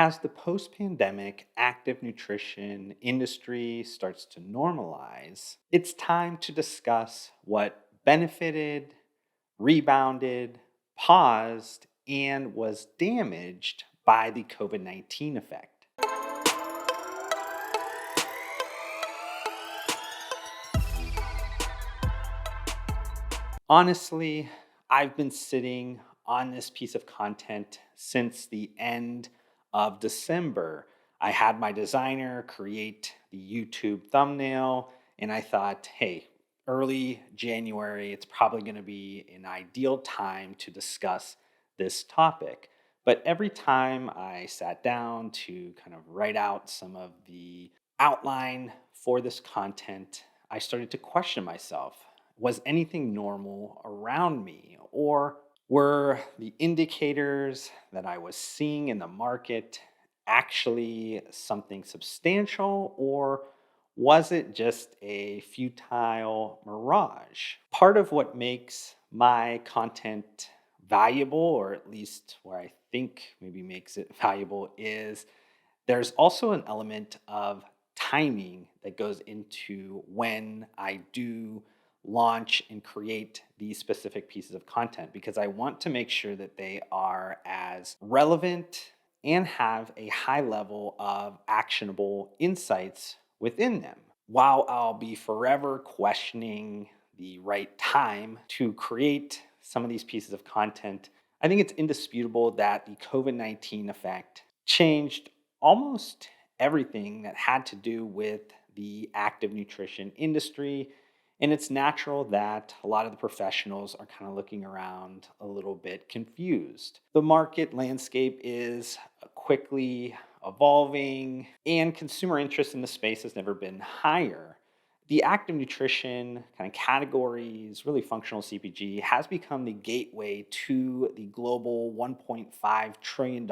As the post pandemic active nutrition industry starts to normalize, it's time to discuss what benefited, rebounded, paused, and was damaged by the COVID 19 effect. Honestly, I've been sitting on this piece of content since the end of December. I had my designer create the YouTube thumbnail, and I thought, hey, early January, it's probably going to be an ideal time to discuss this topic. But every time I sat down to kind of write out some of the outline for this content, I started to question myself. Was anything normal around me? Or were the indicators that I was seeing in the market actually something substantial? Or was it just a futile mirage? Part of what makes my content valuable, or at least where I think maybe makes it valuable, is there's also an element of timing that goes into when I do launch and create these specific pieces of content because I want to make sure that they are as relevant and have a high level of actionable insights within them. While I'll be forever questioning the right time to create some of these pieces of content, I think it's indisputable that the COVID 19 effect changed almost everything that had to do with the active nutrition industry. And it's natural that a lot of the professionals are kind of looking around a little bit confused. The market landscape is quickly evolving, and consumer interest in the space has never been higher. The active nutrition kind of categories, really functional CPG, has become the gateway to the global $1.5 trillion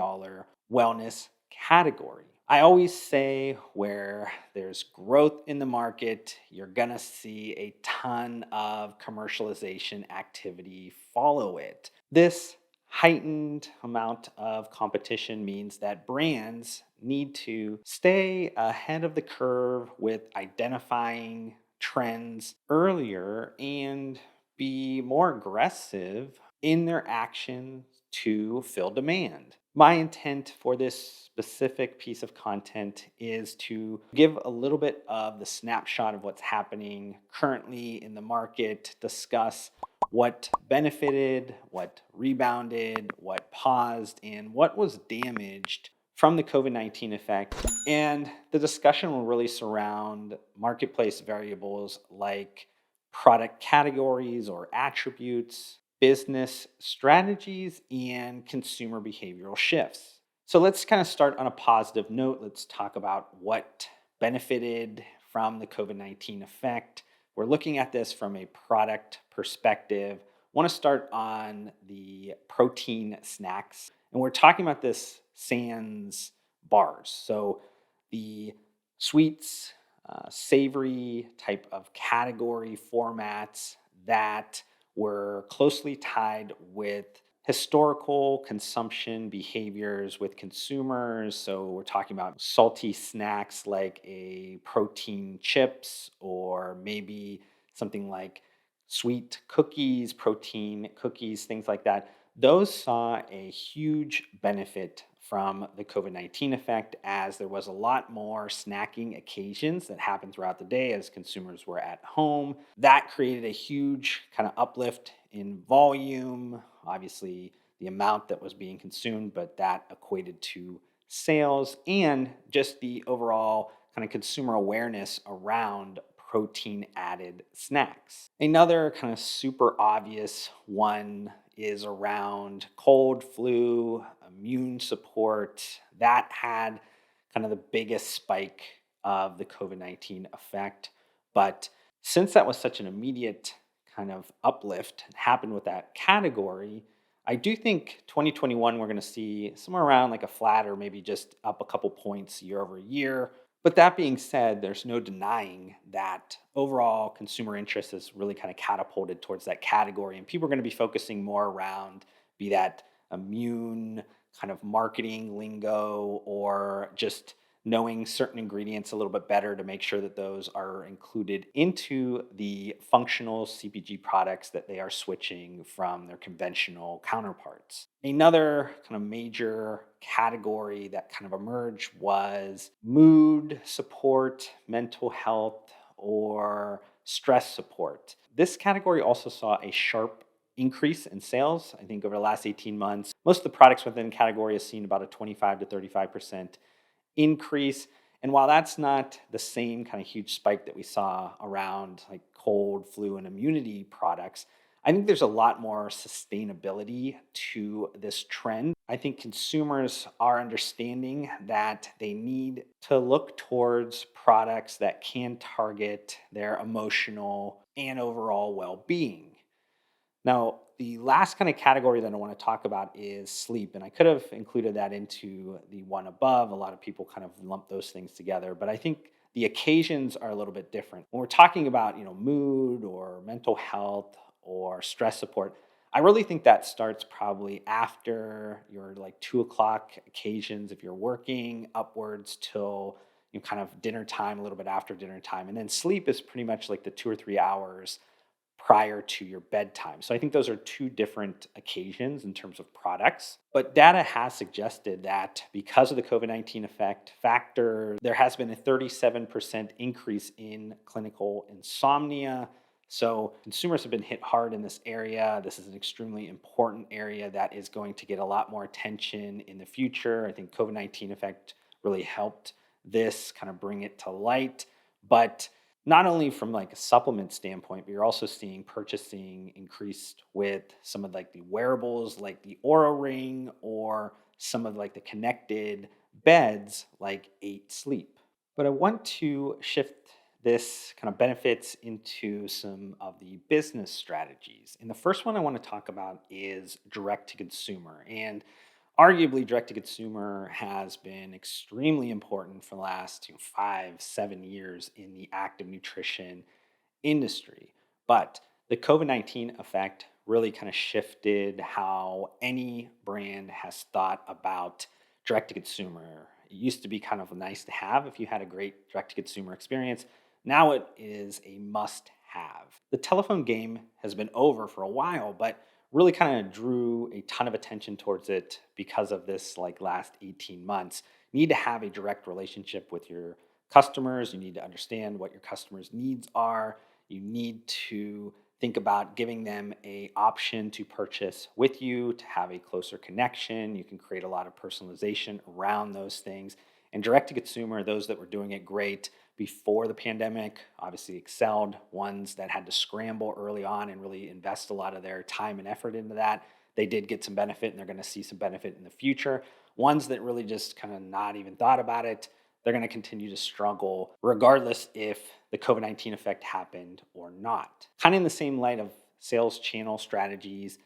wellness category. I always say where there's growth in the market, you're going to see a ton of commercialization activity follow it. This heightened amount of competition means that brands need to stay ahead of the curve with identifying trends earlier and be more aggressive in their actions to fill demand. My intent for this specific piece of content is to give a little bit of the snapshot of what's happening currently in the market, discuss what benefited, what rebounded, what paused, and what was damaged from the COVID 19 effect. And the discussion will really surround marketplace variables like product categories or attributes, business strategies, and consumer behavioral shifts. So let's kind of start on a positive note. Let's talk about what benefited from the COVID 19 effect. We're looking at this from a product perspective. I want to start on the protein snacks. And we're talking about this sans bars. So the sweets, savory type of category formats that were closely tied with historical consumption behaviors with consumers. So we're talking about salty snacks like a protein chips or maybe something like sweet cookies, protein cookies, things like that. Those saw a huge benefit from the COVID 19 effect as there was a lot more snacking occasions that happened throughout the day as consumers were at home. That created a huge kind of uplift in volume, obviously, the amount that was being consumed, but that equated to sales and just the overall kind of consumer awareness around protein added snacks. Another kind of super obvious one is around cold, flu, immune support. That had kind of the biggest spike of the COVID 19 effect. But since that was such an immediate kind of uplift happened with that category, I do think 2021 we're going to see somewhere around like a flat or maybe just up a couple points year over year. But that being said, there's no denying that overall consumer interest is really kind of catapulted towards that category. And people are going to be focusing more around, be that immune kind of marketing lingo or just knowing certain ingredients a little bit better to make sure that those are included into the functional CPG products that they are switching from their conventional counterparts. Another kind of major category that kind of emerged was mood support, mental health, or stress support. This category also saw a sharp increase in sales. I think over the last 18 months, most of the products within the category has seen about a 25 to 35% increase. And while that's not the same kind of huge spike that we saw around like cold, flu, and immunity products, I think there's a lot more sustainability to this trend. I think consumers are understanding that they need to look towards products that can target their emotional and overall well being. Now, the last kind of category that I want to talk about is sleep. And I could have included that into the one above. A lot of people kind of lump those things together, but I think the occasions are a little bit different. When we're talking about, mood or mental health or stress support, I really think that starts probably after your like 2 o'clock occasions if you're working upwards till kind of dinner time, a little bit after dinner time. And then sleep is pretty much like the 2 or 3 hours prior to your bedtime. So I think those are two different occasions in terms of products. But data has suggested that because of the COVID 19 effect factor, there has been a 37% increase in clinical insomnia. So consumers have been hit hard in this area. This is an extremely important area that is going to get a lot more attention in the future. I think COVID 19 effect really helped this kind of bring it to light. But not only from like a supplement standpoint, but you're also seeing purchasing increased with some of like the wearables like the Aura Ring or some of like the connected beds like 8 Sleep. But I want to shift this kind of benefits into some of the business strategies. And the first one I want to talk about is direct to consumer. And arguably, direct to consumer has been extremely important for the last 5, 7 years in the active nutrition industry. But the COVID 19 effect really kind of shifted how any brand has thought about direct to consumer. It used to be kind of nice to have if you had a great direct to consumer experience. Now it is a must have. The telephone game has been over for a while, but really kind of drew a ton of attention towards it because of this like last 18 months. You need to have a direct relationship with your customers. You need to understand what your customers' needs are. You need to think about giving them a option to purchase with you to have a closer connection. You can create a lot of personalization around those things. And direct to consumer, those that were doing it great before the pandemic obviously excelled. Ones that had to scramble early on and really invest a lot of their time and effort into that, they did get some benefit and they're going to see some benefit in the future. Ones that really just kind of not even thought about it, they're going to continue to struggle regardless if the COVID 19 effect happened or not. Kind of in the same light of sales channel strategies,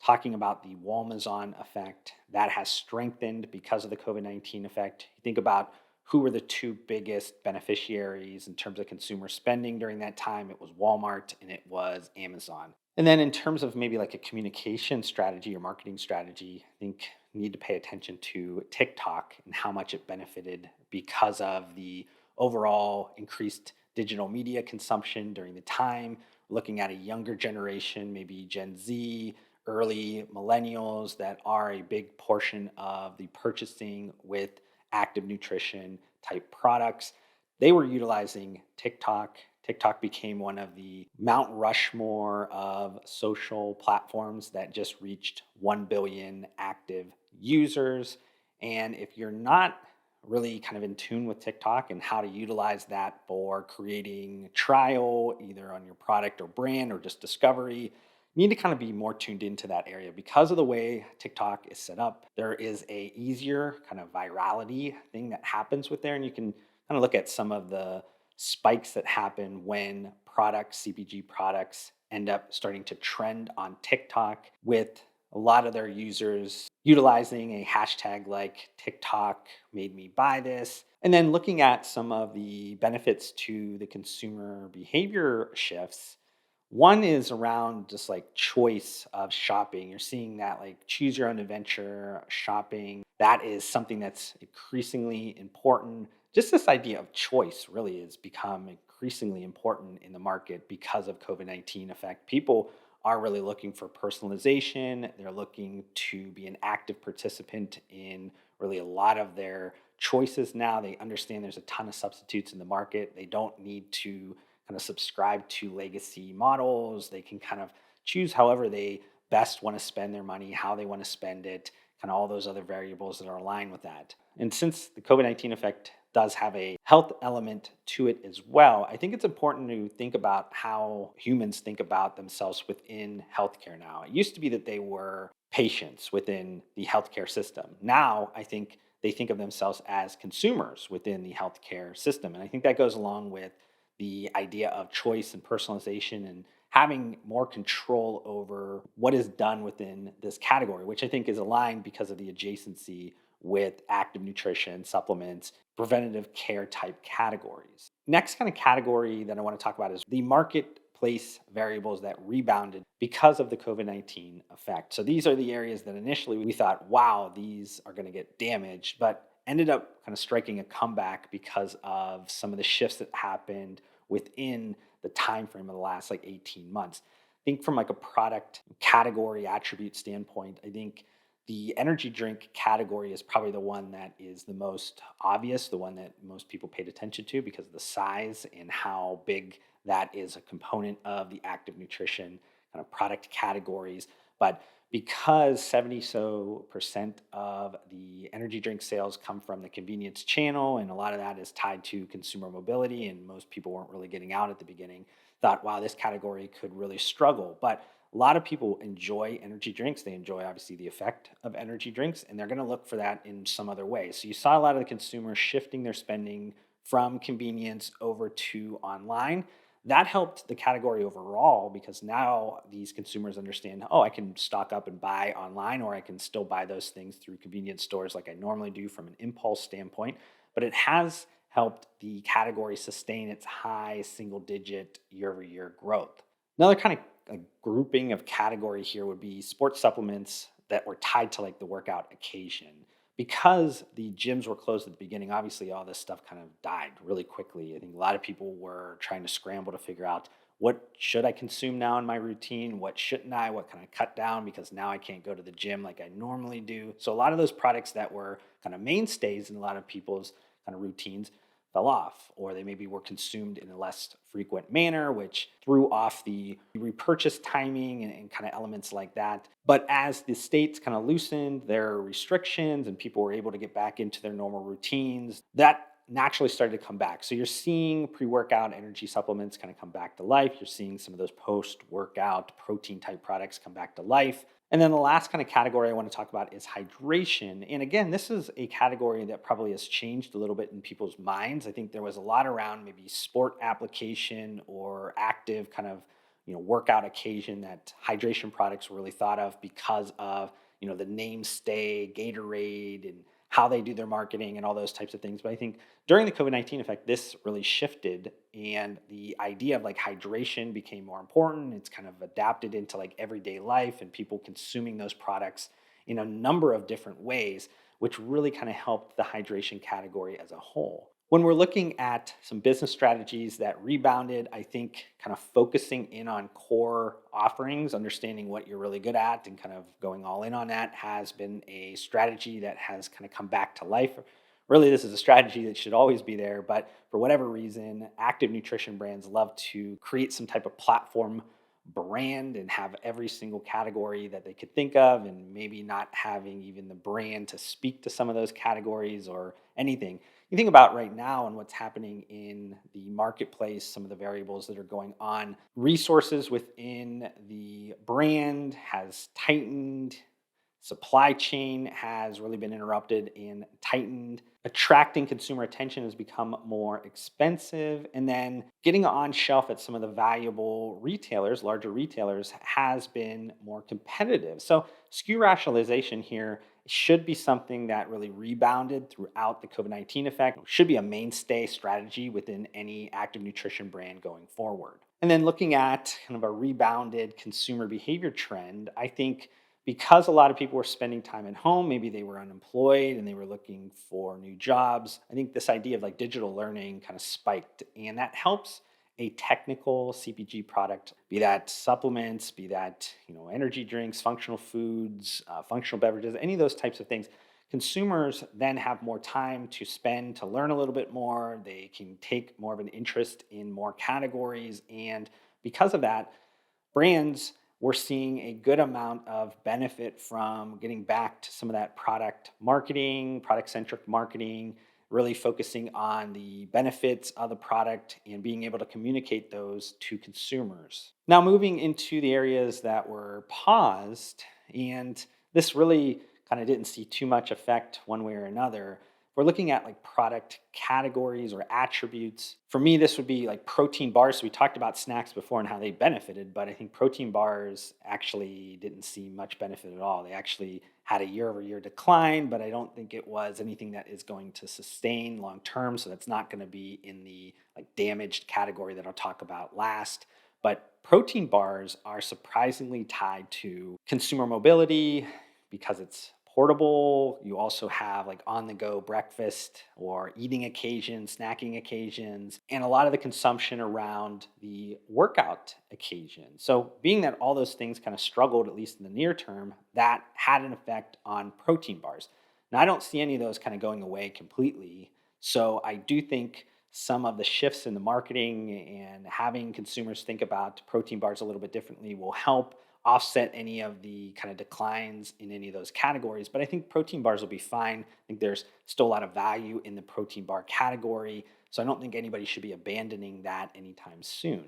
talking about the Walmazon effect that has strengthened because of the COVID 19 effect. You think about who were the two biggest beneficiaries in terms of consumer spending during that time. It was Walmart and it was Amazon. And then in terms of maybe like a communication strategy or marketing strategy, I think you need to pay attention to TikTok and how much it benefited because of the overall increased digital media consumption during the time. Looking at a younger generation, maybe Gen Z, early millennials that are a big portion of the purchasing with active nutrition type products. They were utilizing TikTok. TikTok became one of the Mount Rushmore of social platforms that just reached 1 billion active users. And if you're not really kind of in tune with TikTok and how to utilize that for creating trial, either on your product or brand or just discovery, you need to kind of be more tuned into that area because of the way TikTok is set up. There is a easier kind of virality thing that happens with there, and you can kind of look at some of the spikes that happen when products, CPG products, end up starting to trend on TikTok with a lot of their users utilizing a hashtag like TikTok made me buy this. And then looking at some of the benefits to the consumer behavior shifts, One is around just like choice of shopping. You're seeing that like choose your own adventure shopping. That is something that's increasingly important. Just this idea of choice really has become increasingly important in the market because of COVID-19 effect. People are really looking for personalization. They're looking to be an active participant in really a lot of their choices now. They understand there's a ton of substitutes in the market. They don't need to kind of subscribe to legacy models. They can kind of choose however they best want to spend their money, how they want to spend it, kind of all those other variables that are aligned with that. And since the COVID-19 effect does have a health element to it as well, I think it's important to think about how humans think about themselves within healthcare now. It used to be that they were patients within the healthcare system. Now, I think they think of themselves as consumers within the healthcare system. And I think that goes along with the idea of choice and personalization and having more control over what is done within this category, which I think is aligned because of the adjacency with active nutrition, supplements, preventative care type categories. Next kind of category that I want to talk about is the marketplace variables that rebounded because of the COVID-19 effect. So these are the areas that initially we thought, wow, these are going to get damaged, but ended up kind of striking a comeback because of some of the shifts that happened within the time frame of the last like 18 months. I think from like a product category attribute standpoint, I think the energy drink category is probably the one that is the most obvious, the one that most people paid attention to because of the size and how big that is a component of the active nutrition kind of product categories. But because 70 so percent of the energy drink sales come from the convenience channel, and a lot of that is tied to consumer mobility, and most people weren't really getting out at the beginning, thought, wow, this category could really struggle. But a lot of people enjoy energy drinks. They enjoy, obviously, the effect of energy drinks, and they're going to look for that in some other way. So you saw a lot of the consumers shifting their spending from convenience over to online. That helped the category overall because now these consumers understand, oh, I can stock up and buy online, or I can still buy those things through convenience stores like I normally do from an impulse standpoint. But it has helped the category sustain its high single digit year over year growth. Another kind of a grouping of category here would be sports supplements that were tied to like the workout occasion. Because the gyms were closed at the beginning, obviously all this stuff kind of died really quickly. I think a lot of people were trying to scramble to figure out what should I consume now in my routine, what shouldn't I, what can I cut down because now I can't go to the gym like I normally do. So a lot of those products that were kind of mainstays in a lot of people's kind of routines fell off, or they maybe were consumed in a less frequent manner, which threw off the repurchase timing and kind of elements like that. But as the states kind of loosened their restrictions and people were able to get back into their normal routines, that naturally started to come back. So you're seeing pre workout energy supplements kind of come back to life. You're seeing some of those post workout protein type products come back to life. And then the last kind of category I want to talk about is hydration. And again, this is a category that probably has changed a little bit in people's minds. I think there was a lot around maybe sport application or active kind of workout occasion that hydration products were really thought of because of the name stay, Gatorade, and how they do their marketing and all those types of things. But I think during the COVID-19 effect, this really shifted and the idea of like hydration became more important. It's kind of adapted into like everyday life and people consuming those products in a number of different ways, which really kind of helped the hydration category as a whole. When we're looking at some business strategies that rebounded, I think kind of focusing in on core offerings, understanding what you're really good at, and kind of going all in on that has been a strategy that has kind of come back to life. Really, this is a strategy that should always be there, but for whatever reason, active nutrition brands love to create some type of platform brand and have every single category that they could think of, and maybe not having even the brand to speak to some of those categories or anything. You think about right now and what's happening in the marketplace, some of the variables that are going on, resources within the brand has tightened. Supply chain has really been interrupted and tightened. Attracting consumer attention has become more expensive. And then getting on shelf at some of the valuable retailers, larger retailers, has been more competitive. So SKU rationalization here It should be something that really rebounded throughout the COVID-19 effect. It should be a mainstay strategy within any active nutrition brand going forward. And then looking at kind of a rebounded consumer behavior trend, I think because a lot of people were spending time at home, maybe they were unemployed and they were looking for new jobs. I think this idea of like digital learning kind of spiked, and that helps a technical CPG product, be that supplements, be that energy drinks, functional foods, functional beverages, any of those types of things. Consumers then have more time to spend to learn a little bit more. They can take more of an interest in more categories, and because of that, brands, we're seeing a good amount of benefit from getting back to some of that product marketing, product centric marketing, really focusing on the benefits of the product and being able to communicate those to consumers. Now, moving into the areas that were paused, and this really kind of didn't see too much effect one way or another. We're looking at like product categories or attributes. For me, this would be like protein bars. So we talked about snacks before and how they benefited, but I think protein bars actually didn't see much benefit at all. They actually had a year over year decline, but I don't think it was anything that is going to sustain long term. So that's not going to be in the like damaged category that I'll talk about last. But protein bars are surprisingly tied to consumer mobility because it's portable. You also have like on the go breakfast or eating occasions, snacking occasions, and a lot of the consumption around the workout occasion. So, being that all those things kind of struggled, at least in the near term, that had an effect on protein bars. Now, I don't see any of those kind of going away completely. So, I do think some of the shifts in the marketing and having consumers think about protein bars a little bit differently will help offset any of the kind of declines in any of those categories. But I think protein bars will be fine. I think there's still a lot of value in the protein bar category. So I don't think anybody should be abandoning that anytime soon.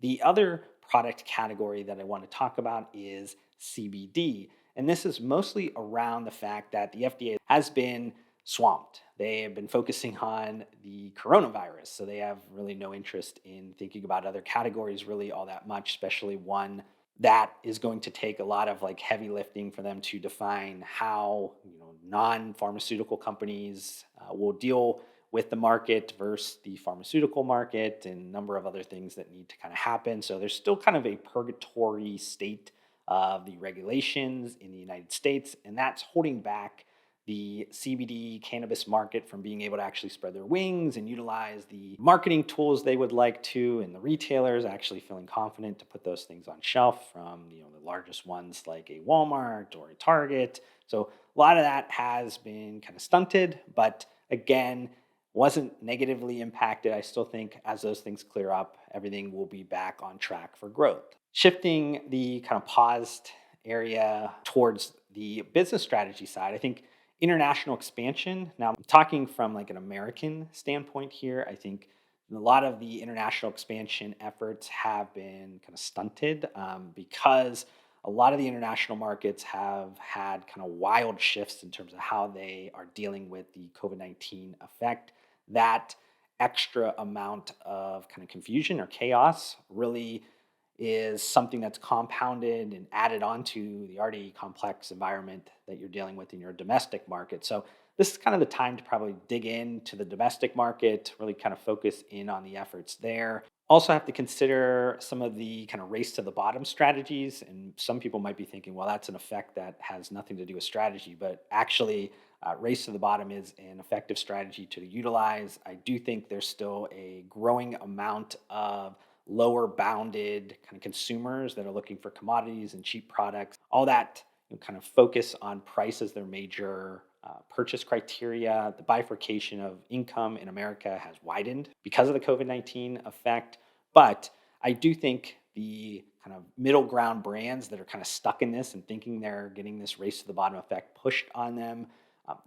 The other product category that I want to talk about is CBD. And this is mostly around the fact that the FDA has been swamped. They have been focusing on the coronavirus. So they have really no interest in thinking about other categories really all that much, especially one that is going to take a lot of like heavy lifting for them to define how non-pharmaceutical companies will deal with the market versus the pharmaceutical market and a number of other things that need to kind of happen. So there's still kind of a purgatory state of the regulations in the United States, and that's holding back the CBD cannabis market from being able to actually spread their wings and utilize the marketing tools they would like to, and the retailers actually feeling confident to put those things on shelf from the largest ones like a Walmart or a Target. So a lot of that has been kind of stunted, but again, wasn't negatively impacted. I still think as those things clear up, everything will be back on track for growth. Shifting the kind of paused area towards the business strategy side, I think international expansion. Now, I'm talking from like an American standpoint here. I think a lot of the international expansion efforts have been kind of stunted because a lot of the international markets have had kind of wild shifts in terms of how they are dealing with the COVID-19 effect. That extra amount of kind of confusion or chaos really is something that's compounded and added onto the already complex environment that you're dealing with in your domestic market. So this is kind of the time to probably dig into the domestic market, really kind of focus in on the efforts there. Also have to consider some of the kind of race to the bottom strategies. And some people might be thinking, well, that's an effect that has nothing to do with strategy. But actually, race to the bottom is an effective strategy to utilize. I do think there's still a growing amount of lower bounded kind of consumers that are looking for commodities and cheap products. All that kind of focus on price as their major purchase criteria. The bifurcation of income in America has widened because of the COVID-19 effect. But I do think the kind of middle ground brands that are kind of stuck in this and thinking they're getting this race to the bottom effect pushed on them,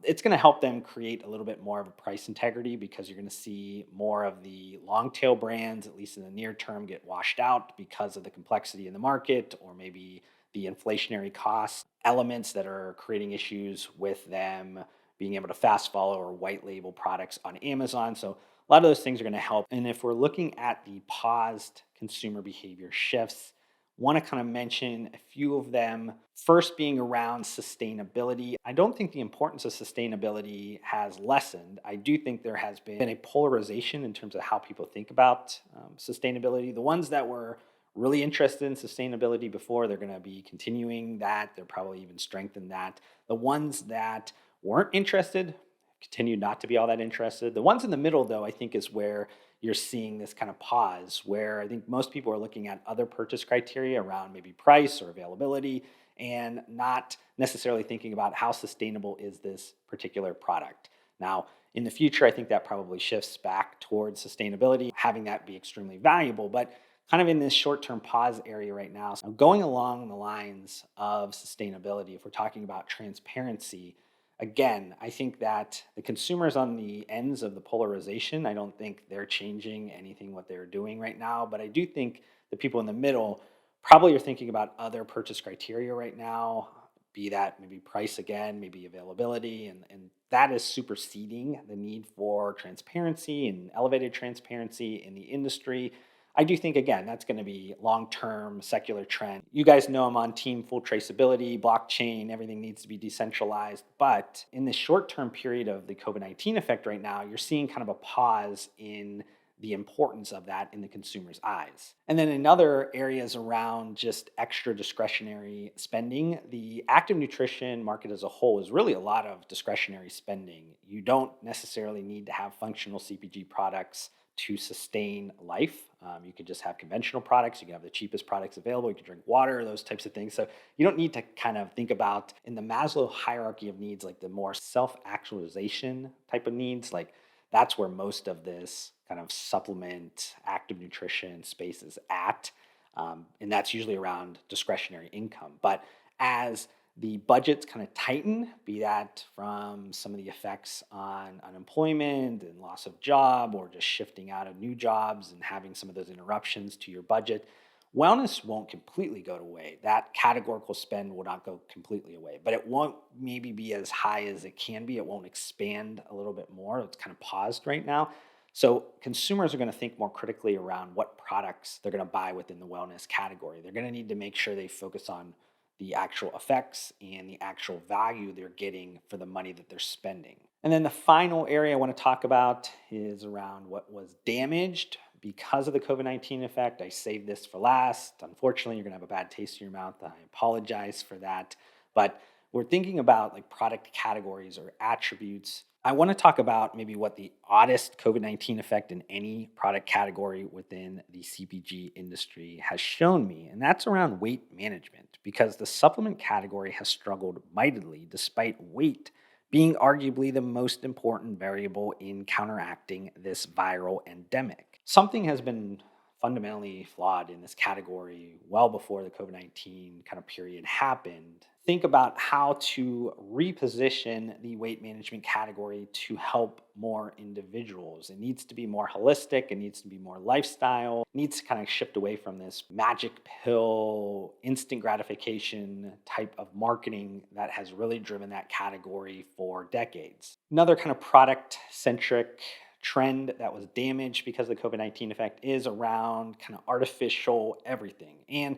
it's going to help them create a little bit more of a price integrity because you're going to see more of the long tail brands, at least in the near term, get washed out because of the complexity in the market or maybe the inflationary cost elements that are creating issues with them being able to fast follow or white label products on Amazon. So a lot of those things are going to help. And if we're looking at the paused consumer behavior shifts, Want to kind of mention a few of them. First, being around sustainability. I don't think the importance of sustainability has lessened. I do think there has been a polarization in terms of how people think about sustainability. The ones that were really interested in sustainability before, they're going to be continuing that. They're probably even strengthen that. The ones that weren't interested continue not to be all that interested. The ones in the middle, though, I think is where you're seeing this kind of pause, where I think most people are looking at other purchase criteria around maybe price or availability and not necessarily thinking about how sustainable is this particular product. Now, in the future, I think that probably shifts back towards sustainability, having that be extremely valuable. But kind of in this short term pause area right now, so going along the lines of sustainability, if we're talking about transparency, again, I think that the consumers on the ends of the polarization, I don't think they're changing anything what they're doing right now. But I do think the people in the middle probably are thinking about other purchase criteria right now, be that maybe price again, maybe availability, and that is superseding the need for transparency and elevated transparency in the industry. I do think, again, that's going to be long term secular trend. You guys know I'm on team full traceability, blockchain, everything needs to be decentralized. But in this short term period of the COVID-19 effect right now, you're seeing kind of a pause in the importance of that in the consumer's eyes. And then in other areas around just extra discretionary spending, the active nutrition market as a whole is really a lot of discretionary spending. You don't necessarily need to have functional CPG products to sustain life. You could just have conventional products. You can have the cheapest products available. You can drink water, those types of things. So you don't need to kind of think about in the Maslow hierarchy of needs, like the more self-actualization type of needs, like that's where most of this kind of supplement, active nutrition space is at. And that's usually around discretionary income. But as the budgets kind of tighten, be that from some of the effects on unemployment and loss of job, or just shifting out of new jobs and having some of those interruptions to your budget, wellness won't completely go away. That categorical spend will not go completely away, but it won't maybe be as high as it can be. It won't expand a little bit more. It's kind of paused right now. So consumers are going to think more critically around what products they're going to buy within the wellness category. They're going to need to make sure they focus on the actual effects and the actual value they're getting for the money that they're spending. And then the final area I want to talk about is around what was damaged because of the COVID-19 effect. I saved this for last. Unfortunately, you're going to have a bad taste in your mouth. I apologize for that. But we're thinking about like product categories or attributes. I want to talk about maybe what the oddest COVID-19 effect in any product category within the CPG industry has shown me, and that's around weight management, because the supplement category has struggled mightily despite weight being arguably the most important variable in counteracting this viral endemic. Something has been fundamentally flawed in this category well before the COVID 19 kind of period happened. Think about how to reposition the weight management category to help more individuals. It needs to be more holistic, it needs to be more lifestyle, it needs to kind of shift away from this magic pill, instant gratification type of marketing that has really driven that category for decades. Another kind of product centric trend that was damaged because of the COVID-19 effect is around kind of artificial everything. And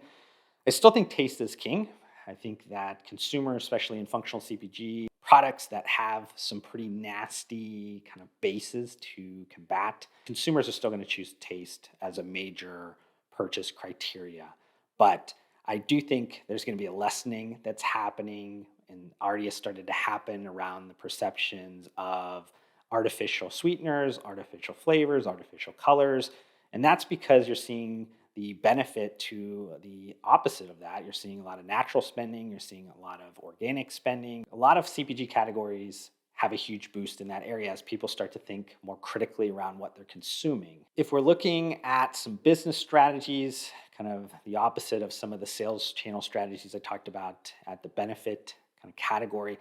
I still think taste is king. I think that consumers, especially in functional CPG, products that have some pretty nasty kind of bases to combat, consumers are still going to choose taste as a major purchase criteria. But I do think there's going to be a lessening that's happening and already has started to happen around the perceptions of artificial sweeteners, artificial flavors, artificial colors. And that's because you're seeing the benefit to the opposite of that. You're seeing a lot of natural spending, you're seeing a lot of organic spending. A lot of CPG categories have a huge boost in that area as people start to think more critically around what they're consuming. If we're looking at some business strategies, kind of the opposite of some of the sales channel strategies I talked about at the benefit kind of category,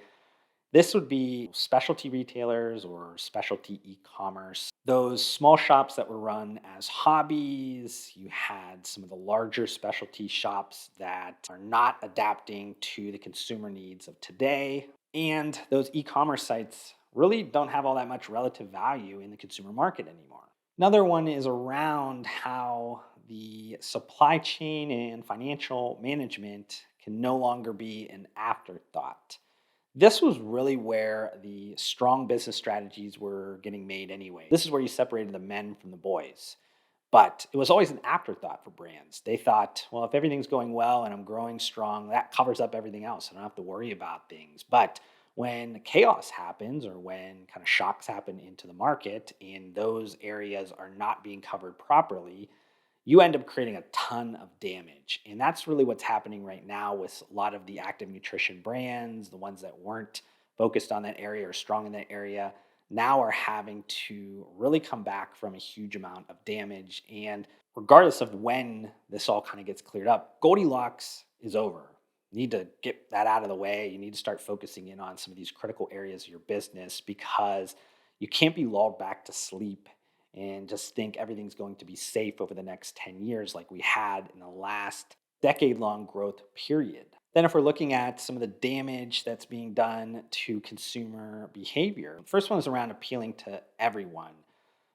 this would be specialty retailers or specialty e-commerce. Those small shops that were run as hobbies, you had some of the larger specialty shops that are not adapting to the consumer needs of today. And those e-commerce sites really don't have all that much relative value in the consumer market anymore. Another one is around how the supply chain and financial management can no longer be an afterthought. This was really where the strong business strategies were getting made anyway. This is where you separated the men from the boys. But it was always an afterthought for brands. They thought, well, if everything's going well and I'm growing strong, that covers up everything else. I don't have to worry about things. But when chaos happens or when kind of shocks happen into the market and those areas are not being covered properly, you end up creating a ton of damage. And that's really what's happening right now with a lot of the active nutrition brands, the ones that weren't focused on that area or strong in that area, now are having to really come back from a huge amount of damage. And regardless of when this all kind of gets cleared up, Goldilocks is over. You need to get that out of the way. You need to start focusing in on some of these critical areas of your business because you can't be lulled back to sleep and just think everything's going to be safe over the next 10 years like we had in the last decade long growth period. Then, if we're looking at some of the damage that's being done to consumer behavior, the first one is around appealing to everyone.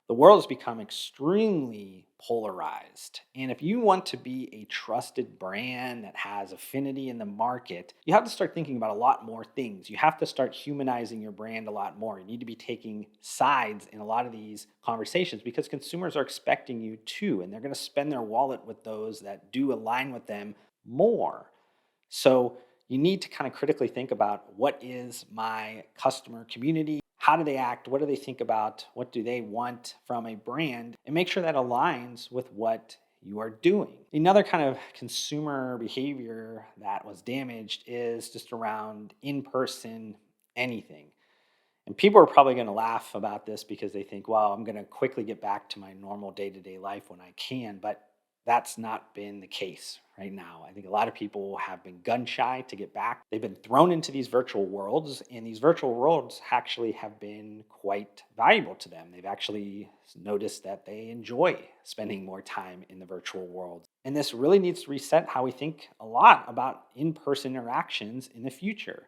The world has become extremely polarized. And if you want to be a trusted brand that has affinity in the market, you have to start thinking about a lot more things. You have to start humanizing your brand a lot more. You need to be taking sides in a lot of these conversations because consumers are expecting you to, and they're going to spend their wallet with those that do align with them more. So you need to kind of critically think about what is my customer community? How do they act? What do they think about? What do they want from a brand? And make sure that aligns with what you are doing. Another kind of consumer behavior that was damaged is just around in person anything. And people are probably going to laugh about this because they think, well, I'm going to quickly get back to my normal day to day life when I can. But that's not been the case right now. I think a lot of people have been gun shy to get back. They've been thrown into these virtual worlds, and these virtual worlds actually have been quite valuable to them. They've actually noticed that they enjoy spending more time in the virtual world. And this really needs to reset how we think a lot about in person interactions in the future.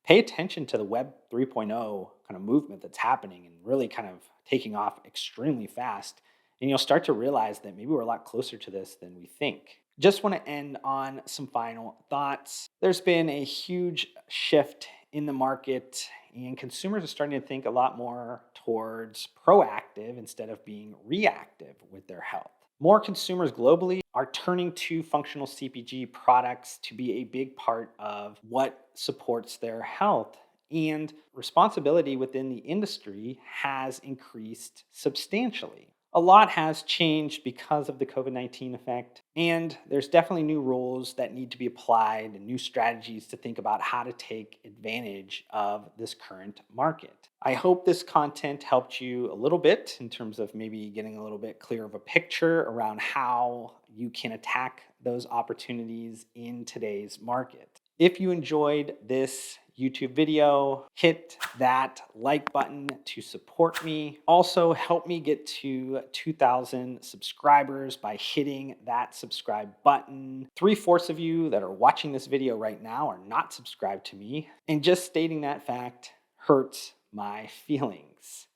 Pay attention to the Web 3.0 kind of movement that's happening and really kind of taking off extremely fast. And you'll start to realize that maybe we're a lot closer to this than we think. Just want to end on some final thoughts. There's been a huge shift in the market, and consumers are starting to think a lot more towards proactive instead of being reactive with their health. More consumers globally are turning to functional CPG products to be a big part of what supports their health. And responsibility within the industry has increased substantially. A lot has changed because of the COVID-19 effect, and there's definitely new rules that need to be applied and new strategies to think about how to take advantage of this current market. I hope this content helped you a little bit in terms of maybe getting a little bit clearer of a picture around how you can attack those opportunities in today's market. If you enjoyed this YouTube video, hit that like button to support me. Also, help me get to 2,000 subscribers by hitting that subscribe button. 3/4 of you that are watching this video right now are not subscribed to me, and just stating that fact hurts my feelings.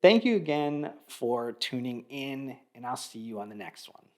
Thank you again for tuning in, and I'll see you on the next one.